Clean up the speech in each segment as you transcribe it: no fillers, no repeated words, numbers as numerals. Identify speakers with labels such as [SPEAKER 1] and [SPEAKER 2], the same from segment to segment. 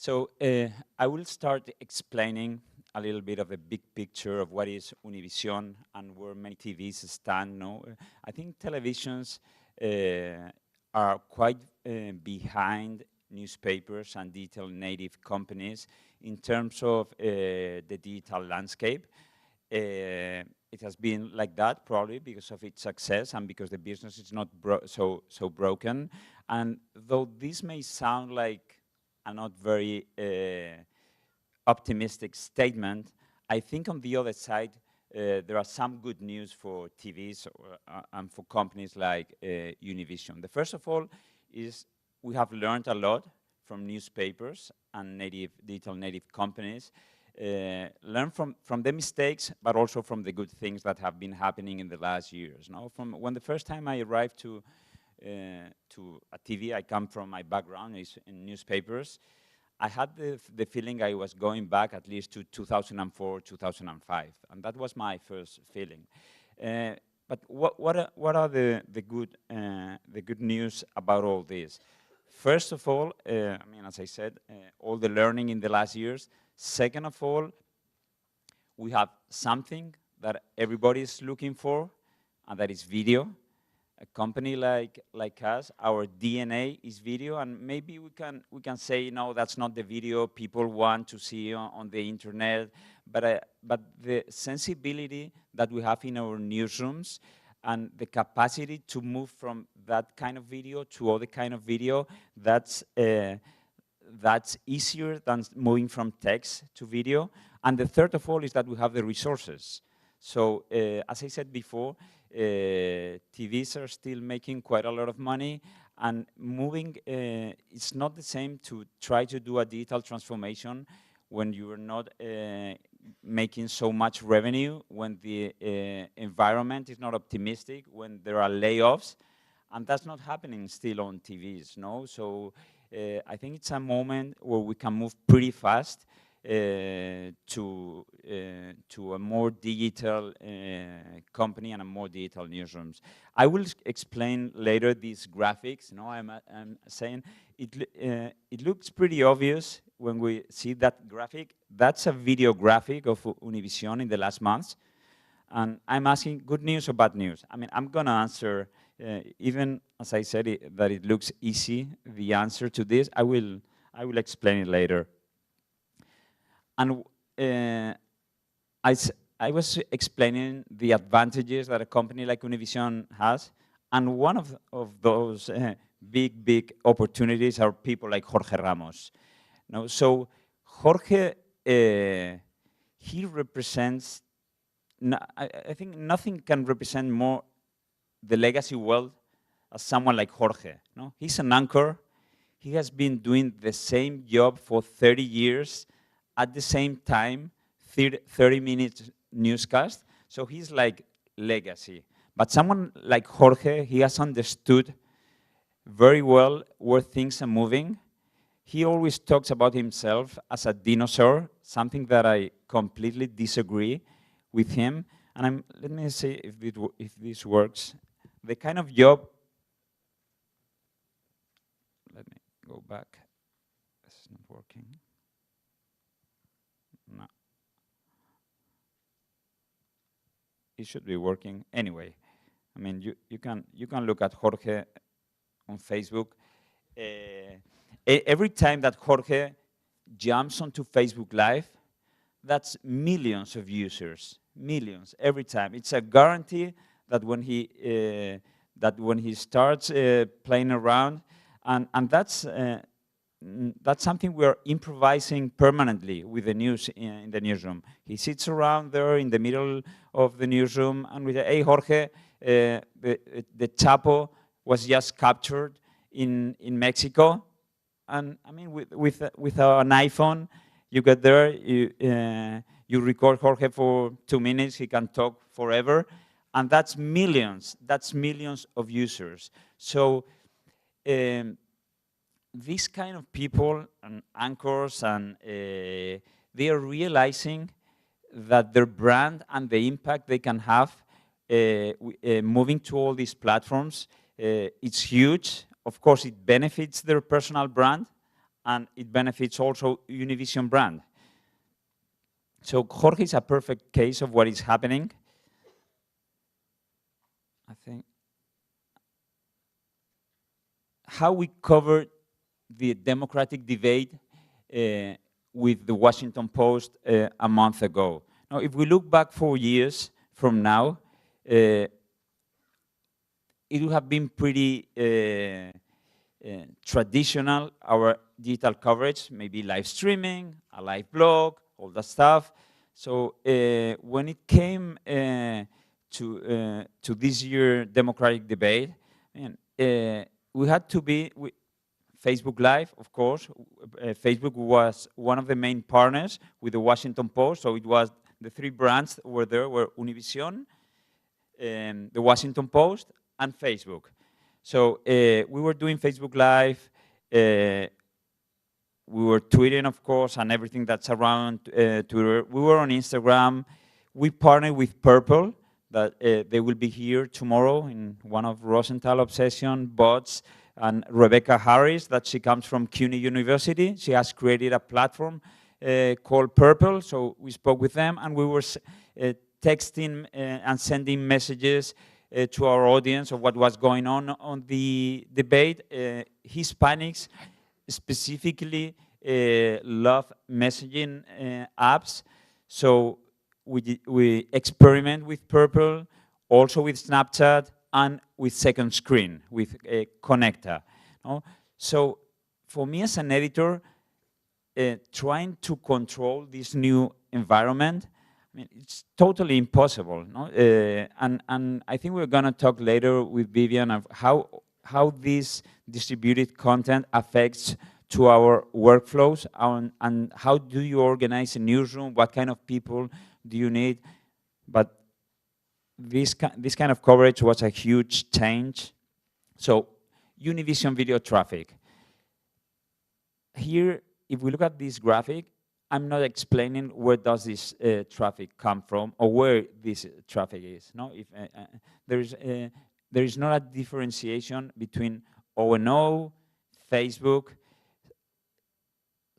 [SPEAKER 1] So I will start explaining a little bit of the big picture of what is Univision and where many TVs stand. No, I think televisions are quite behind newspapers and digital native companies in terms of the digital landscape. It has been like that probably because of its success and because the business is not so broken. And though this may sound like a not very optimistic statement, I think on the other side, there are some good news for TVs and for companies like Univision. The first of all is we have learned a lot from newspapers and digital native companies. Learn from the mistakes, but also from the good things that have been happening in the last years. No? From when the first time I arrived to a TV, I come from my background is in newspapers. I had the feeling I was going back at least to 2004, 2005, and that was my first feeling. But what are the good news about all this? First of all, I mean, as I said, all the learning in the last years. Second of all, we have something that everybody is looking for, and that is video. A company like us, our DNA is video, and maybe we can say, no, that's not the video people want to see on the internet, but the sensibility that we have in our newsrooms and the capacity to move from that kind of video to other kind of video, that's easier than moving from text to video. And the third of all is that we have the resources. So as I said before, TVs are still making quite a lot of money, and moving, it's not the same to try to do a digital transformation when you are not making so much revenue, when the environment is not optimistic, when there are layoffs, and that's not happening still on TVs, no? So I think it's a moment where we can move pretty fast to a more digital company and a more digital newsrooms. I will explain later these graphics. No, I'm saying it looks pretty obvious when we see that graphic. That's a video graphic of Univision in the last months, and I'm asking good news or bad news. I mean, I'm gonna answer even as I said that it looks easy. The answer to this, I will explain it later. And I was explaining the advantages that a company like Univision has, and one of those big opportunities are people like Jorge Ramos. No, so Jorge, he represents, I think nothing can represent more the legacy world as someone like Jorge. No? He's an anchor. He has been doing the same job for 30 years, at the same time, 30-minute newscast. So he's like legacy. But someone like Jorge, he has understood very well where things are moving. He always talks about himself as a dinosaur, something that I completely disagree with him. And let me see if this works. The kind of job, let me go back. This is not working. No. It should be working anyway. I mean, you can look at Jorge on Facebook. Every time that Jorge jumps onto Facebook Live, that's millions of users, millions every time. It's a guarantee that when he starts playing around, and that's something we're improvising permanently with the news in the newsroom. He sits around there in the middle of the newsroom and we say, hey, Jorge, the Chapo was just captured in Mexico. And I mean, with an iPhone, you get there, you record Jorge for 2 minutes, he can talk forever. And that's millions of users. So these kind of people and anchors, and they are realizing that their brand and the impact they can have moving to all these platforms, it's huge. Of course, it benefits their personal brand, and it benefits also Univision brand. So Jorge is a perfect case of what is happening. I think how we covered the democratic debate with the Washington Post a month ago. Now, if we look back 4 years from now, it would have been pretty traditional, our digital coverage, maybe live streaming, a live blog, all that stuff. So when it came to this year democratic debate, we had to be Facebook Live, of course. Facebook was one of the main partners with the Washington Post, so it was the three brands that were there were Univision, the Washington Post, and Facebook. So we were doing Facebook Live, we were tweeting, of course, and everything that's around Twitter. We were on Instagram. We partnered with Purple, that they will be here tomorrow in one of Rosenthal Obsession, Bots, and Rebecca Harris, that she comes from CUNY University. She has created a platform called Purple, so we spoke with them, and we were texting and sending messages to our audience of what was going on the debate. Hispanics specifically love messaging apps, so we experiment with Purple, also with Snapchat, and with Second Screen, with Connecta. No? So for me as an editor, trying to control this new environment, I mean, it's totally impossible. No? And I think we're going to talk later with Vivian of how this distributed content affects to our workflows, and how do you organize a newsroom, what kind of people do you need. But this kind of coverage was a huge change. So Univision video traffic. Here, if we look at this graphic, I'm not explaining where does this traffic come from or where this traffic is. No, if there is not a differentiation between O&O, Facebook.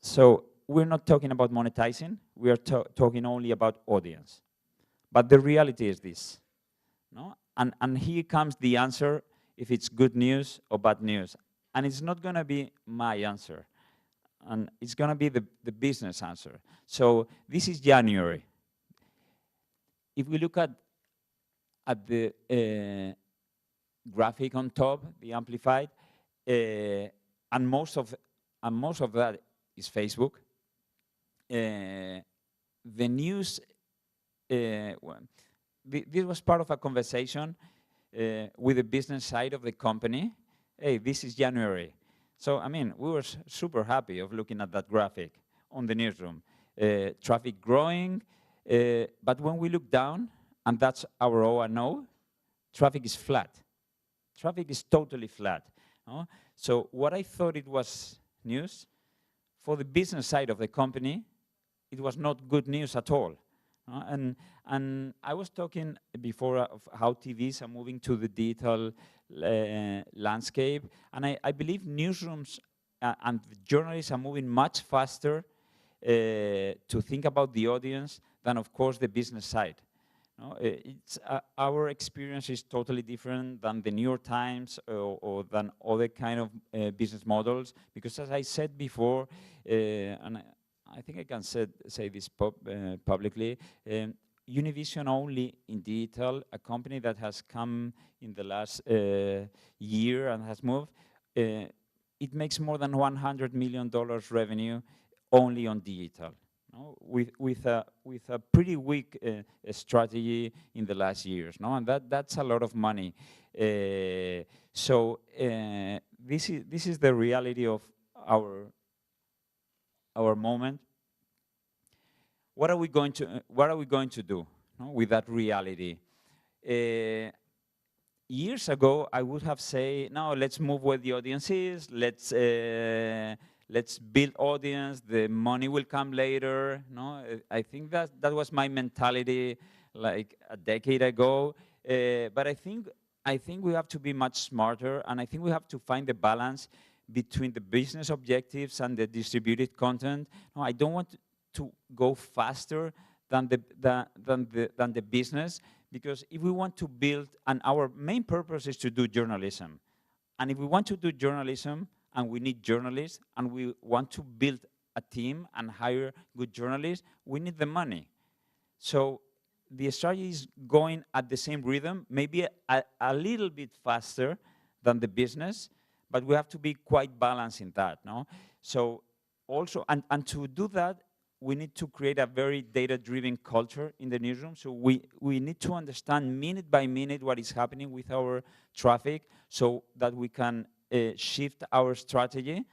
[SPEAKER 1] So we're not talking about monetizing. We are talking only about audience. But the reality is this. No? And here comes the answer if it's good news or bad news. And it's not going to be my answer. And it's going to be the business answer. So this is January. If we look at the graphic on top, the amplified, and most of that is Facebook. The news, this was part of a conversation with the business side of the company. Hey, this is January. So, I mean, we were super happy of looking at that graphic on the newsroom. Traffic growing, but when we look down, and that's our O&O, traffic is flat. Traffic is totally flat. No? So what I thought it was news, for the business side of the company, it was not good news at all. And I was talking before of how TVs are moving to the digital landscape, and I believe newsrooms and journalists are moving much faster to think about the audience than, of course, the business side. No, our experience is totally different than the New York Times or than other kind of business models, because as I said before, and I think I can say this publicly, Univision only in digital, a company that has come in the last year and has moved, it makes more than $100 million revenue only on digital. No? With a pretty weak strategy in the last years, no, and that's a lot of money. So this is the reality of our moment. What are we going to do, no, with that reality? Years ago, I would have said, no, let's move where the audience is. Let's build audience. The money will come later. No, I think that was my mentality like a decade ago. But I think we have to be much smarter, and I think we have to find the balance between the business objectives and the distributed content. No, I don't want to go faster than the business, because if we want to build, and our main purpose is to do journalism, and if we want to do journalism and we need journalists and we want to build a team and hire good journalists, we need the money. So the strategy is going at the same rhythm, maybe a little bit faster than the business, but we have to be quite balanced in that, no? So also, and to do that, we need to create a very data-driven culture in the newsroom. So we need to understand minute by minute what is happening with our traffic so that we can shift our strategy.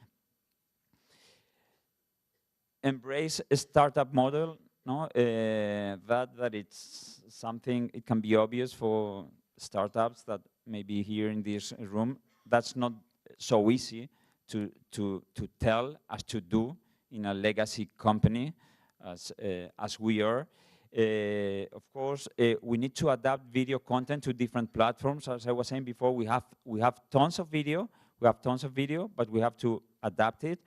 [SPEAKER 1] Embrace a startup model, no? That it's something, it can be obvious for startups that maybe here in this room, that's not so easy to tell as to do in a legacy company as we are. Of course, we need to adapt video content to different platforms. As I was saying before, we have tons of video, but we have to adapt it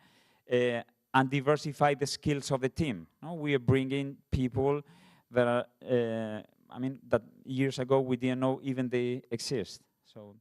[SPEAKER 1] and diversify the skills of the team. No? We are bringing people that are, I mean, that years ago we didn't know even they exist. So